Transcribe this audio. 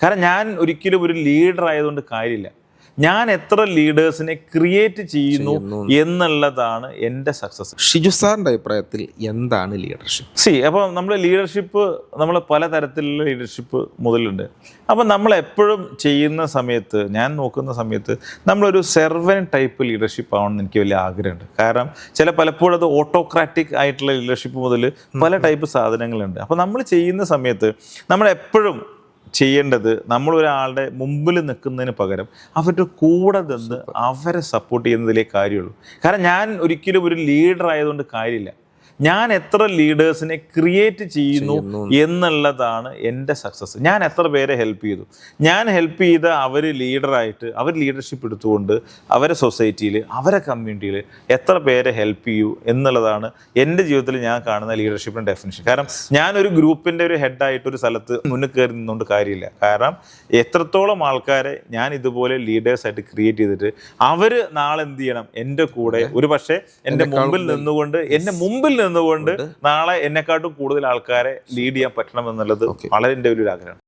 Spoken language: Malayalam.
കാരണം ഞാൻ ഒരിക്കലും ഒരു ലീഡർ ആയതുകൊണ്ട് കാര്യമില്ല. ഞാൻ എത്ര ലീഡേഴ്സിനെ ക്രിയേറ്റ് ചെയ്യുന്നു എന്നുള്ളതാണ് എൻ്റെ സക്സസ്. ഷിജു സാറിൻ്റെ അഭിപ്രായത്തിൽ എന്താണ് ലീഡർഷിപ്പ്? അപ്പോൾ നമ്മൾ ലീഡർഷിപ്പ് നമ്മൾ പലതരത്തിലുള്ള ലീഡർഷിപ്പ് മുതലുണ്ട്. അപ്പം നമ്മൾ എപ്പോഴും ചെയ്യുന്ന സമയത്ത്, ഞാൻ നോക്കുന്ന സമയത്ത് നമ്മളൊരു സെർവൻ ടൈപ്പ് ലീഡർഷിപ്പ് ആവണമെന്ന് എനിക്ക് വലിയ ആഗ്രഹമുണ്ട്. കാരണം പലപ്പോഴും അത് ഓട്ടോക്രാറ്റിക് ആയിട്ടുള്ള ലീഡർഷിപ്പ് മുതൽ പല ടൈപ്പ് സാധനങ്ങളുണ്ട്. അപ്പോൾ നമ്മൾ ചെയ്യുന്ന സമയത്ത് നമ്മളെപ്പോഴും ചെയ്യേണ്ടത്, നമ്മളൊരാളുടെ മുമ്പിൽ നിൽക്കുന്നതിന് പകരം അവരുടെ കൂടെ നിന്ന് അവരെ സപ്പോർട്ട് ചെയ്യുന്നതിലേ കാര്യമുള്ളൂ. കാരണം ഞാൻ ഒരിക്കലും ഒരു ലീഡർ ആയതുകൊണ്ട് കാര്യമില്ല. ഞാൻ എത്ര ലീഡേഴ്സിനെ ക്രിയേറ്റ് ചെയ്യുന്നു എന്നുള്ളതാണ് എൻ്റെ സക്സസ്. ഞാൻ എത്ര പേരെ ഹെൽപ്പ് ചെയ്തു, ഞാൻ ഹെൽപ്പ് ചെയ്ത അവർ ലീഡറായിട്ട് അവർ ലീഡർഷിപ്പ് എടുത്തുകൊണ്ട് അവരെ സൊസൈറ്റിയിൽ, അവരെ കമ്മ്യൂണിറ്റിയിൽ എത്ര പേരെ ഹെൽപ്പ് ചെയ്യൂ എന്നുള്ളതാണ് എൻ്റെ ജീവിതത്തിൽ ഞാൻ കാണുന്ന ലീഡർഷിപ്പിൻ്റെ ഡെഫിനിഷൻ. കാരണം ഞാനൊരു ഗ്രൂപ്പിൻ്റെ ഒരു ഹെഡായിട്ട് ഒരു സ്ഥലത്ത് മുന്നിൽ കയറി നിന്നുകൊണ്ട് കാര്യമില്ല. കാരണം എത്രത്തോളം ആൾക്കാരെ ഞാൻ ഇതുപോലെ ലീഡേഴ്സായിട്ട് ക്രിയേറ്റ് ചെയ്തിട്ട് അവർ നാളെ എന്ത് ചെയ്യണം, എൻ്റെ കൂടെ ഒരു പക്ഷേ എൻ്റെ മുമ്പിൽ നിന്നുകൊണ്ട് നാളെ എന്നെക്കാട്ടും കൂടുതൽ ആൾക്കാരെ ലീഡ് ചെയ്യാൻ പറ്റണം എന്നുള്ളത് വളരെ എൻ്റെ ഒരു ആഗ്രഹമാണ്.